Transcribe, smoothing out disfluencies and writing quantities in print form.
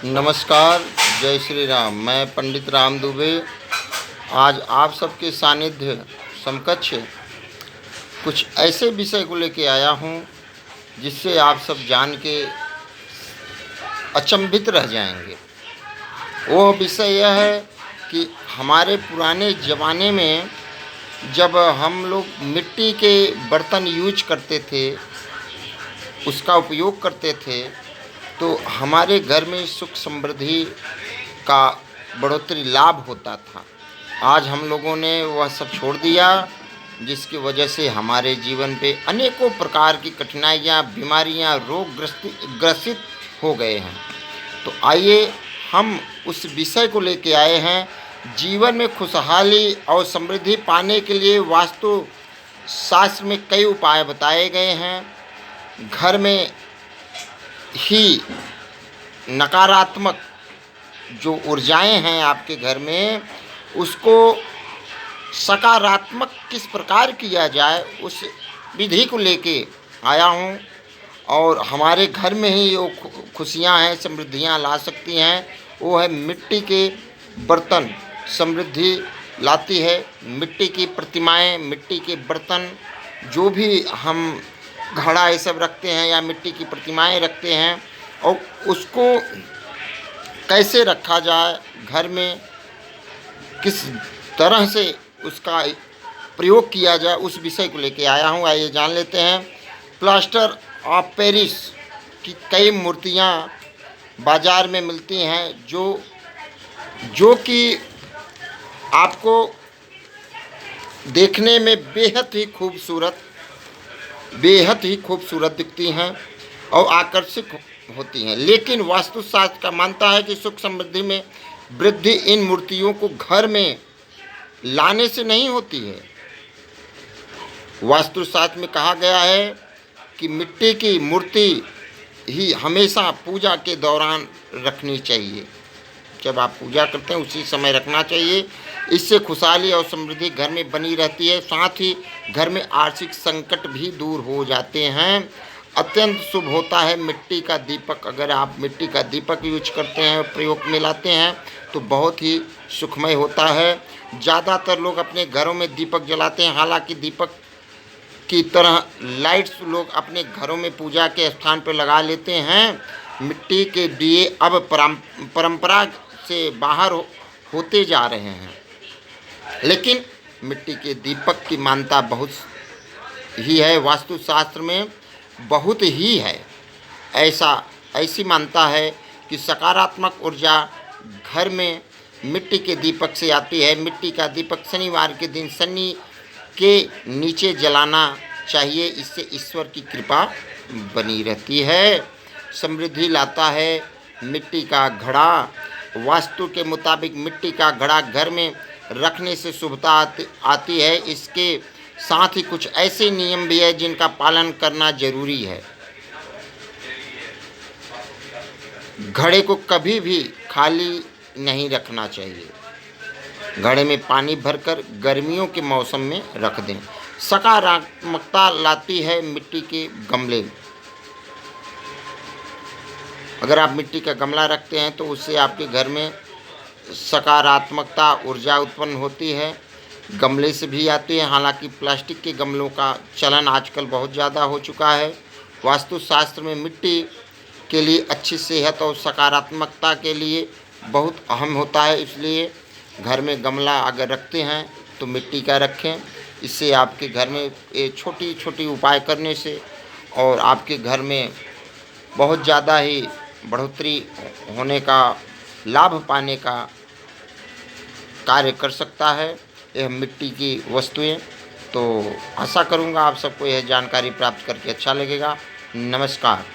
नमस्कार, जय श्री राम। मैं पंडित राम दुबे आज आप सबके सानिध्य समकक्ष कुछ ऐसे विषय को लेके आया हूँ जिससे आप सब जान के अचंभित रह जाएंगे। वो विषय यह है कि हमारे पुराने ज़माने में जब हम लोग मिट्टी के बर्तन यूज करते थे, उसका उपयोग करते थे, तो हमारे घर में सुख समृद्धि का बढ़ोतरी लाभ होता था। आज हम लोगों ने वह सब छोड़ दिया, जिसकी वजह से हमारे जीवन पे अनेकों प्रकार की कठिनाइयाँ, बीमारियाँ, रोग ग्रसित हो गए हैं। तो आइए हम उस विषय को लेके आए हैं। जीवन में खुशहाली और समृद्धि पाने के लिए वास्तु शास्त्र में कई उपाय बताए गए हैं। घर में ही नकारात्मक जो ऊर्जाएं हैं आपके घर में, उसको सकारात्मक किस प्रकार किया जाए, उस विधि को लेके आया हूँ। और हमारे घर में ही जो खुशियाँ हैं, समृद्धियाँ ला सकती हैं, वो है मिट्टी के बर्तन समृद्धि लाती है। मिट्टी की प्रतिमाएं, मिट्टी के बर्तन, जो भी हम घड़ा ये सब रखते हैं या मिट्टी की प्रतिमाएं रखते हैं, और उसको कैसे रखा जाए, घर में किस तरह से उसका प्रयोग किया जाए, उस विषय को लेके आया हूँ। आइए जान लेते हैं। प्लास्टर ऑफ पेरिस की कई मूर्तियाँ बाज़ार में मिलती हैं जो कि आपको देखने में बेहद ही खूबसूरत दिखती हैं और आकर्षक होती हैं। लेकिन वास्तुशास्त्र का मानता है कि सुख समृद्धि में वृद्धि इन मूर्तियों को घर में लाने से नहीं होती है। वास्तुशास्त्र में कहा गया है कि मिट्टी की मूर्ति ही हमेशा पूजा के दौरान रखनी चाहिए। जब आप पूजा करते हैं उसी समय रखना चाहिए। इससे खुशहाली और समृद्धि घर में बनी रहती है। साथ ही घर में आर्थिक संकट भी दूर हो जाते हैं। अत्यंत शुभ होता है मिट्टी का दीपक। अगर आप मिट्टी का दीपक यूज करते हैं, प्रयोग में लाते हैं, तो बहुत ही सुखमय होता है। ज़्यादातर लोग अपने घरों में दीपक जलाते हैं। हालांकि दीपक की तरह लाइट्स लोग अपने घरों में पूजा के स्थान पर लगा लेते हैं। मिट्टी के दिए अब परंपरा से बाहर होते जा रहे हैं, लेकिन मिट्टी के दीपक की मान्यता बहुत ही है। वास्तुशास्त्र में बहुत ही है। ऐसी मान्यता है कि सकारात्मक ऊर्जा घर में मिट्टी के दीपक से आती है। मिट्टी का दीपक शनिवार के दिन शनि के नीचे जलाना चाहिए। इससे ईश्वर की कृपा बनी रहती है, समृद्धि लाता है। मिट्टी का घड़ा, वास्तु के मुताबिक मिट्टी का घड़ा घर में रखने से शुभता आती है। इसके साथ ही कुछ ऐसे नियम भी है जिनका पालन करना जरूरी है। घड़े को कभी भी खाली नहीं रखना चाहिए। घड़े में पानी भरकर गर्मियों के मौसम में रख दें। सकारात्मकता लाती है मिट्टी के गमले। अगर आप मिट्टी का गमला रखते हैं तो उससे आपके घर में सकारात्मकता ऊर्जा उत्पन्न होती है। गमले से भी आती है। हालांकि प्लास्टिक के गमलों का चलन आजकल बहुत ज़्यादा हो चुका है। वास्तुशास्त्र में मिट्टी के लिए अच्छी सेहत और सकारात्मकता के लिए बहुत अहम होता है। इसलिए घर में गमला अगर रखते हैं तो मिट्टी का रखें। इससे आपके घर में ये छोटी छोटी उपाय करने से और आपके घर में बहुत ज़्यादा ही बढ़ोतरी होने का, लाभ पाने का कार्य कर सकता है यह मिट्टी की वस्तुएं। तो आशा करूंगा आप सबको यह जानकारी प्राप्त करके अच्छा लगेगा। नमस्कार।